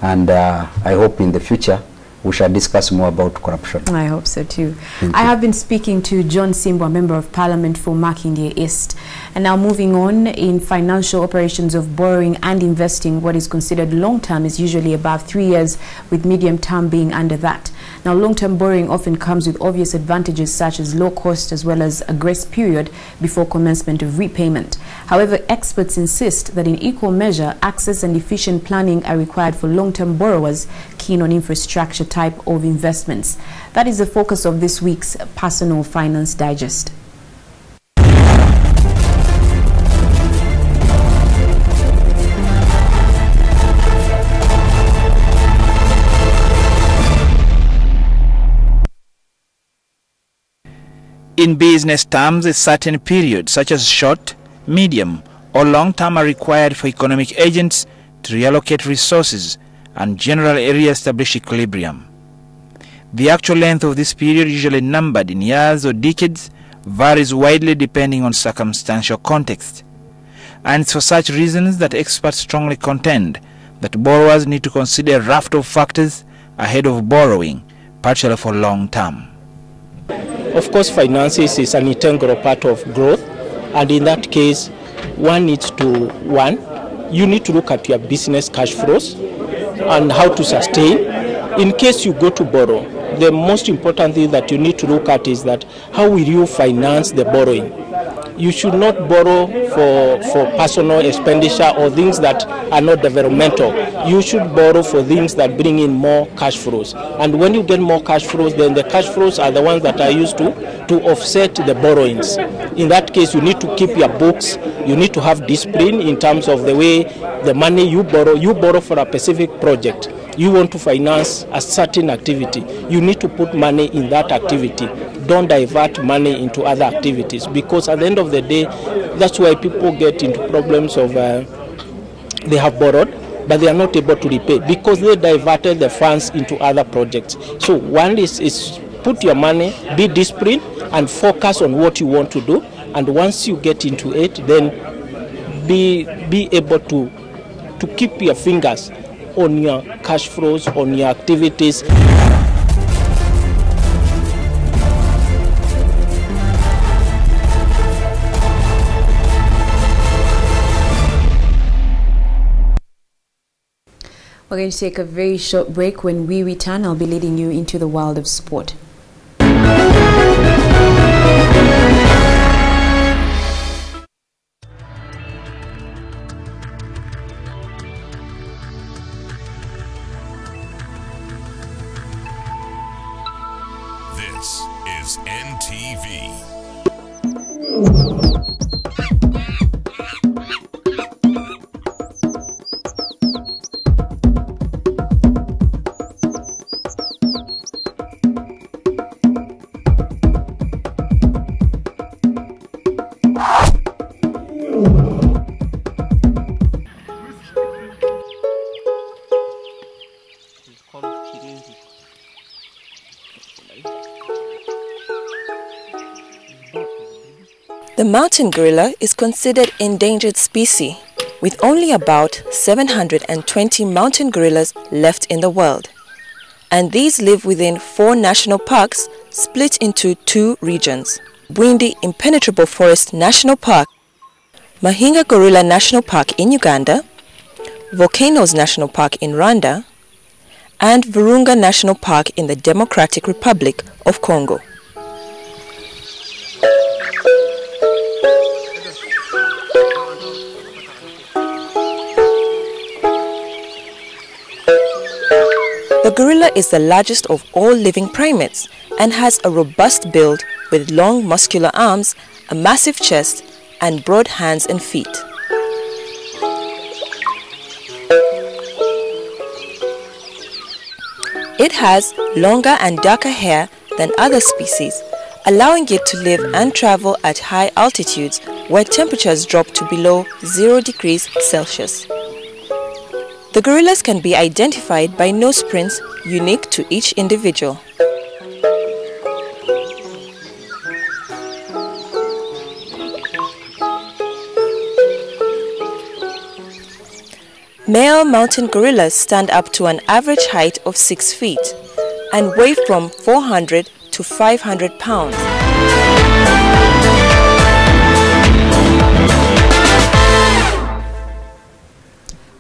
and I hope in the future we shall discuss more about corruption. I hope so too. I have been speaking to John Simbwa, Member of Parliament for Makindye East. And now moving on, in financial operations of borrowing and investing, what is considered long-term is usually above 3 years, with medium-term being under that. Now, long-term borrowing often comes with obvious advantages such as low cost as well as a grace period before commencement of repayment. However, experts insist that in equal measure, access and efficient planning are required for long-term borrowers keen on infrastructure type of investments. That is the focus of this week's Personal Finance Digest. In business terms, a certain period, such as short, medium, or long term, are required for economic agents to reallocate resources and generally re-establish equilibrium. The actual length of this period, usually numbered in years or decades, varies widely depending on circumstantial context. And it's for such reasons that experts strongly contend that borrowers need to consider a raft of factors ahead of borrowing, particularly for long term. Of course, finances is an integral part of growth, and in that case, you need to look at your business cash flows and how to sustain. In case you go to borrow, the most important thing that you need to look at is that how will you finance the borrowing? You should not borrow for personal expenditure or things that are not developmental. You should borrow for things that bring in more cash flows. And when you get more cash flows, then the cash flows are the ones that are used to offset the borrowings. In that case, you need to keep your books. You need to have discipline in terms of the way the money you borrow for a specific project. You want to finance a certain activity. You need to put money in that activity. Don't divert money into other activities, because at the end of the day, that's why people get into problems of they have borrowed, but they are not able to repay because they diverted the funds into other projects. So one is put your money, be disciplined, and focus on what you want to do. And once you get into it, then be able to keep your fingers on your cash flows, on your activities. We're going to take a very short break. When we return, I'll be leading you into the world of sport. This is NTV. The mountain gorilla is considered endangered species, with only about 720 mountain gorillas left in the world. And these live within 4 national parks split into 2 regions: Bwindi Impenetrable Forest National Park, Mahinga Gorilla National Park in Uganda, Volcanoes National Park in Rwanda, and Virunga National Park in the Democratic Republic of Congo. The gorilla is the largest of all living primates and has a robust build with long muscular arms, a massive chest, and broad hands and feet. It has longer and darker hair than other species, allowing it to live and travel at high altitudes where temperatures drop to below 0 degrees Celsius. The gorillas can be identified by nose prints unique to each individual. Male mountain gorillas stand up to an average height of 6 feet and weigh from 400 to 500 pounds.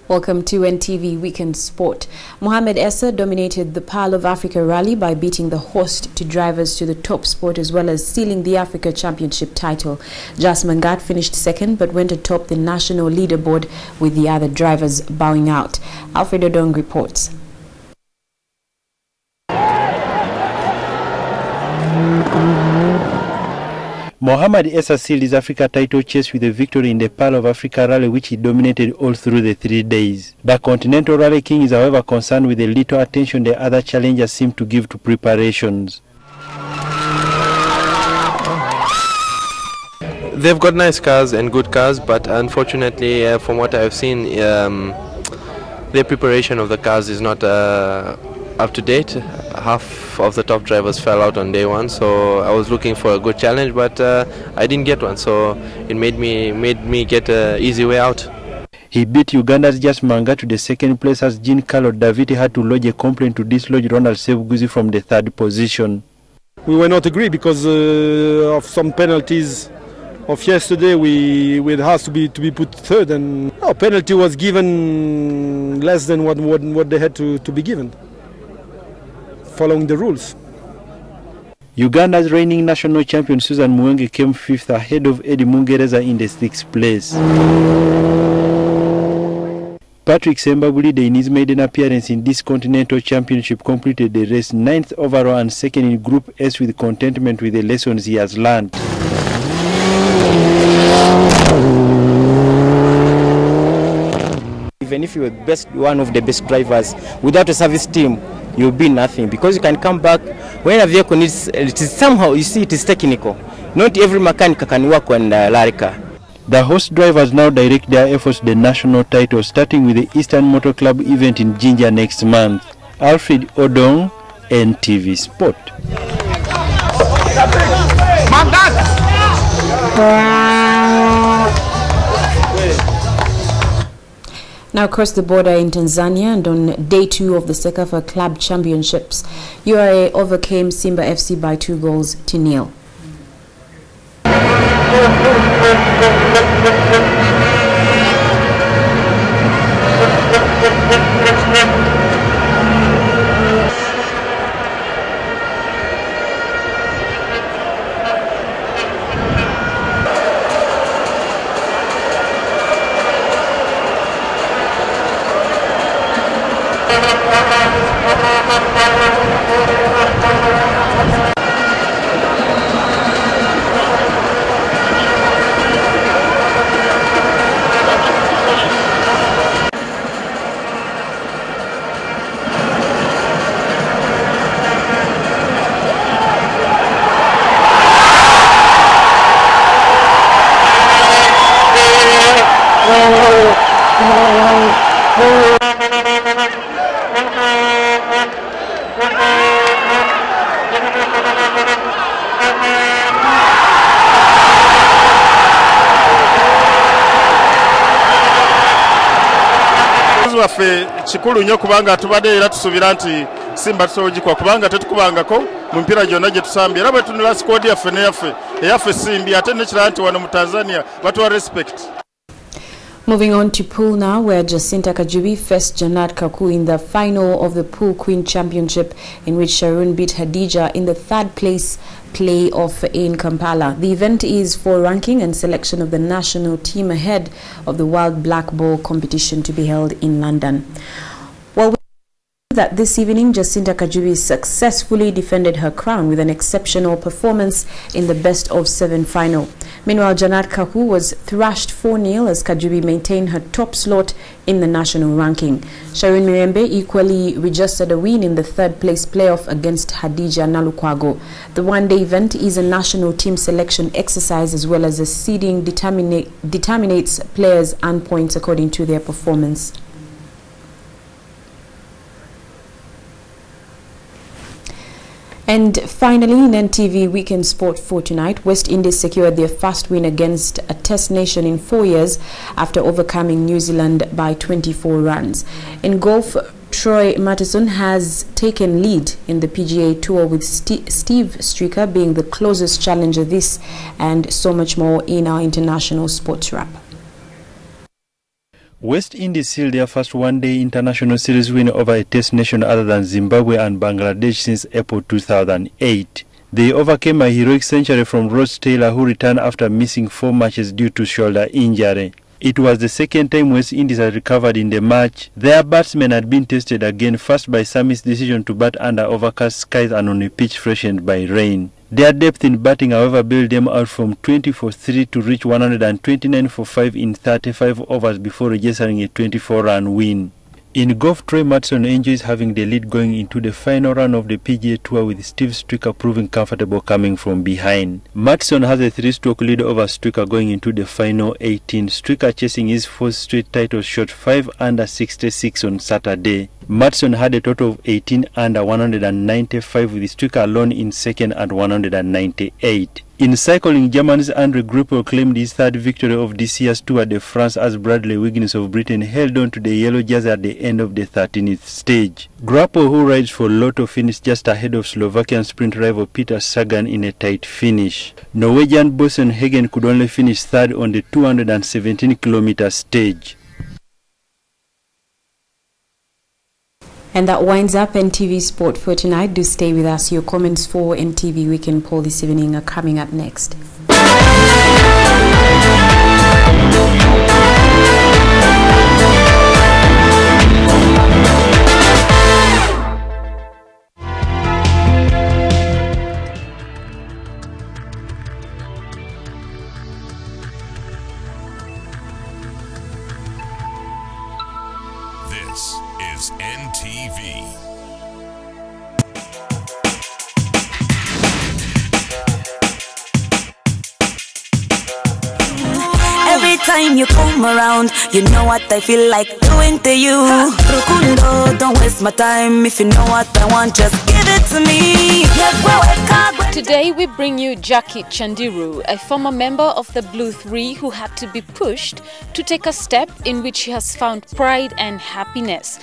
Welcome to NTV Weekend Sport. Mohamed Essa dominated the Pearl of Africa rally by beating the host to drivers to the top spot, as well as sealing the Africa Championship title. Jas Mangat finished second but went atop the national leaderboard, with the other drivers bowing out. Alfredo Dong reports. Mohamed Essa sealed his Africa title chase with a victory in the Pearl of Africa rally, which he dominated all through the 3 days. The Continental Rally King is, however, concerned with the little attention the other challengers seem to give to preparations. They've got nice cars and good cars, but unfortunately, from what I've seen, the preparation of the cars is not up to date. Half of the top drivers fell out on day one, so I was looking for a good challenge, but I didn't get one, so it made me get an easy way out. He beat Uganda's Just Manga to the second place as Jean-Carlo Daviti had to lodge a complaint to dislodge Ronald Sebuguzi from the third position. We were not agree because of some penalties of yesterday. We had to be put third, and penalty was given less than what they had to be given, following the rules. Uganda's reigning national champion Susan Muwenge came fifth ahead of Eddie Mungereza in the sixth place. Patrick Sembabulide, in his maiden appearance in this continental championship, completed the race 9th overall and second in Group S with contentment with the lessons he has learned. Even if you're one of the best drivers, without a service team, you'll be nothing, because you can come back when a vehicle needs, it is somehow, you see, it is technical. Not every mechanic can work on Larica. The host drivers now direct their efforts to the national title, starting with the Eastern Motor Club event in Jinja next month. Alfred Odong, NTV Sport. Now across the border in Tanzania, and on day 2 of the Sekafa Club Championships, URA overcame Simba FC by 2-0. waffe kikulu nnyo kubanga tubadde era tusuubira nti Simba tusobojikwa kubanga tetukubangako mu mpira gyonna gye tusambye era bwe tunula squad yaffe eyaffe Simbi ate nekirala nti wano mu Tanzania batuwa respect. Moving on to pool now, where Jacinta Kajubi faced Janat Kaku in the final of the Pool Queen Championship, in which Sharon beat Hadija in the 3rd place playoff in Kampala. The event is for ranking and selection of the national team ahead of the World Black Ball competition to be held in London. Well, that this evening, Jacinta Kajubi successfully defended her crown with an exceptional performance in the best-of-7 final. Meanwhile, Janat Kaku was thrashed 4-0 as Kajubi maintained her top slot in the national ranking. Sharon Mirembe equally registered a win in the 3rd place playoff against Hadija Nalukwago. The one-day event is a national team selection exercise as well as a seeding determinates players and points according to their performance. And finally, in NTV Weekend Sport for tonight, West Indies secured their first win against a test nation in 4 years after overcoming New Zealand by 24 runs. In golf, Troy Mattison has taken lead in the PGA Tour with Steve Stricker being the closest challenger. This and so much more in our international sports wrap. West Indies sealed their first one-day international series win over a test nation other than Zimbabwe and Bangladesh since April 2008. They overcame a heroic century from Ross Taylor, who returned after missing 4 matches due to shoulder injury. It was the second time West Indies had recovered in the match. Their batsmen had been tested again, first by Sammy's decision to bat under overcast skies and on a pitch freshened by rain. Their depth in batting, however, bailed them out from 20 for 3 to reach 129 for 5 in 35 overs before registering a 24-run win. In golf, Troy Mattison enjoys having the lead going into the final round of the PGA Tour, with Steve Stricker proving comfortable coming from behind. Mattison has a 3-stroke lead over Stricker going into the final 18. Stricker, chasing his 4th straight title, shot 5 under 66 on Saturday. Mattison had a total of 18 under 195, with Stricker alone in second at 198. In cycling, Germany's Andre Greipel claimed his third victory of this year's Tour de France as Bradley Wiggins of Britain held on to the yellow jersey at the end of the 13th stage. Greipel, who rides for Lotto, finished just ahead of Slovakian sprint rival Peter Sagan in a tight finish. Norwegian Boasson Hagen could only finish third on the 217-kilometer stage. And that winds up NTV Sport for tonight. Do stay with us. Your comments for NTV Weekend Poll this evening are coming up next. This is NTV. Every time you come around, you know what I feel like doing to you. Rukundo, don't waste my time. If you know what I want, just give it to me. Today we bring you Jackie Chandiru, a former member of the Blue Three who had to be pushed to take a step in which he has found pride and happiness.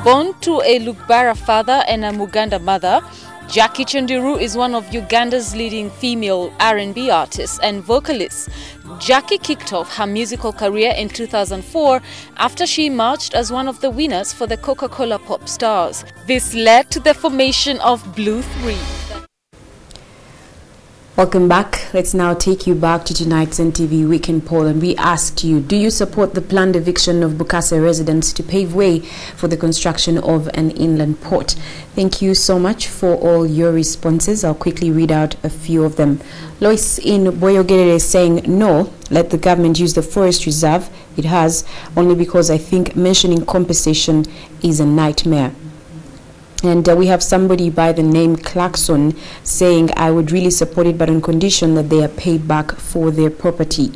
Born to a Lugbara father and a Muganda mother, Jackie Chandiru is one of Uganda's leading female R&B artists and vocalists. Jackie kicked off her musical career in 2004 after she emerged as one of the winners for the Coca-Cola Pop Stars. This led to the formation of Blue Three. Welcome back. Let's now take you back to tonight's NTV Weekend Poll, and we asked you, do you support the planned eviction of Bokassa residents to pave way for the construction of an inland port? Thank you so much for all your responses. I'll quickly read out a few of them. Lois in Boyogere is saying, no, let the government use the forest reserve it has, only because I think mentioning compensation is a nightmare. And we have somebody by the name Clarkson saying, I would really support it, but on condition that they are paid back for their property.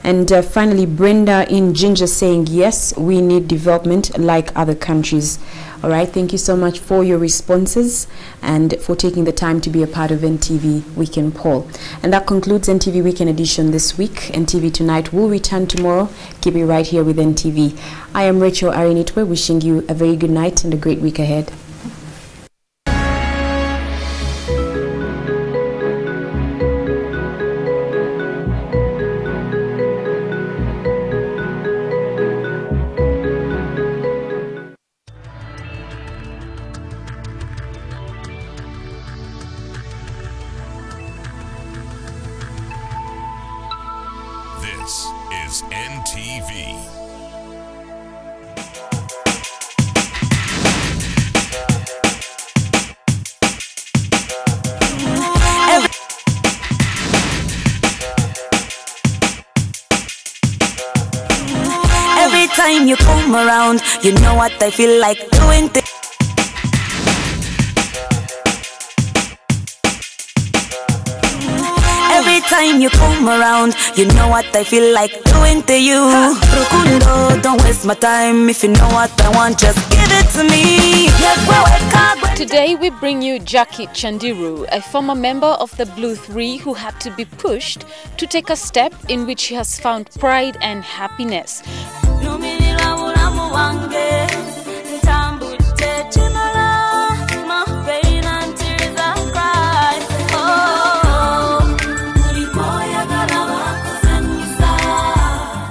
And finally, Brenda in Ginger saying, yes, we need development like other countries. All right, thank you so much for your responses and for taking the time to be a part of NTV Weekend Poll. And that concludes NTV Weekend Edition this week. NTV Tonight will return tomorrow. Keep it right here with NTV. I am Rachel Arinitwe, wishing you a very good night and a great week ahead. This is NTV. Every time you come around, you know what I feel like doing. Every time you come around, you know what I feel like doing to you. Rukundo, don't waste my time. If you know what I want, just give it to me. Today we bring you Jackie Chandiru, a former member of the Blue Three who had to be pushed to take a step in which he has found pride and happiness.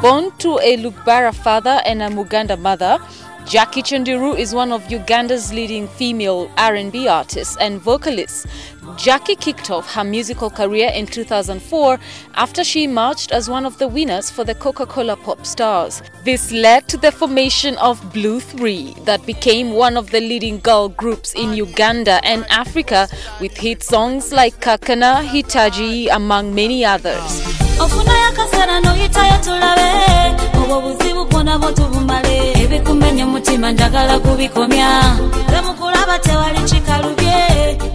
Born to a Lugbara father and a Muganda mother, Jackie Chandiru is one of Uganda's leading female R&B artists and vocalists. Jackie kicked off her musical career in 2004 after she emerged as one of the winners for the Coca-Cola Pop Stars. This led to the formation of Blue Three that became one of the leading girl groups in Uganda and Africa with hit songs like Kakana, Hitaji, among many others.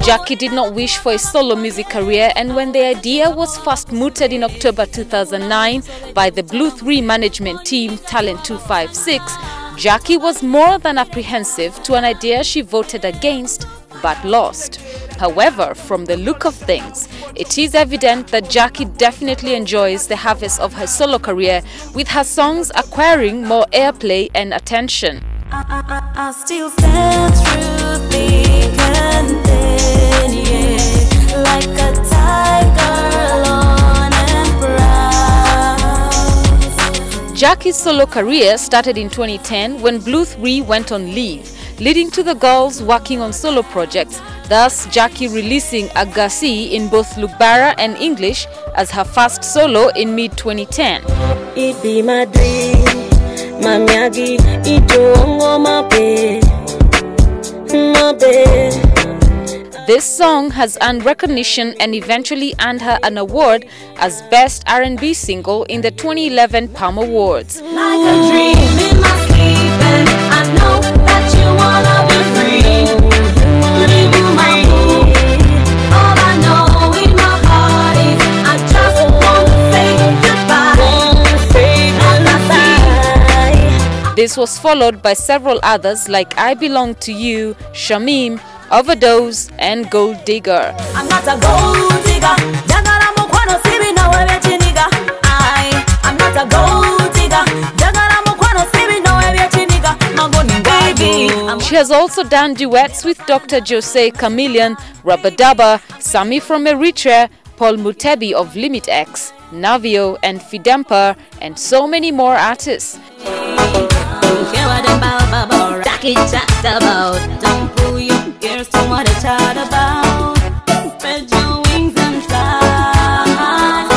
Jackie did not wish for a solo music career, and when the idea was first mooted in October 2009 by the Blue 3 management team Talent 256, Jackie was more than apprehensive to an idea she voted against but lost. However, from the look of things, it is evident that Jackie definitely enjoys the harvest of her solo career, with her songs acquiring more airplay and attention. I still stand through thick and thin, yeah, like a tiger on and proud. Jackie's solo career started in 2010 when Blue 3 went on leave, leading to the girls working on solo projects, thus Jackie releasing Agassi in both Lugbarra and English as her first solo in mid-2010. It be my dream, Mamiagi, Ito mape. This song has earned recognition and eventually earned her an award as Best R&B Single in the 2011 Palm Awards. Like a dream in my sleep, and I know that you wanna be free. Living my mood. All I know in my heart is I just want to say goodbye. This was followed by several others like I Belong to You, Shamim, Overdose and Gold Digger. I'm not a gold digger. I'm not a gold digger. She has also done duets with Dr. Jose Chameleon, Rabadaba, Sami from Eritrea, Paul Mutebi of Limit X, Navio and Fidempa, and so many more artists. Don't pull your ears to what I chat about. Spread your wings and fly.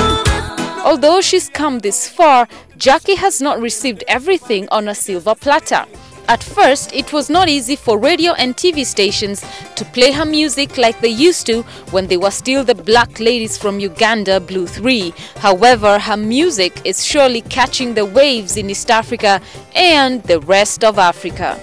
Although she's come this far, Jackie has not received everything on a silver platter. At first, it was not easy for radio and TV stations to play her music like they used to when they were still the black ladies from Uganda, Blue 3. However, her music is surely catching the waves in East Africa and the rest of Africa.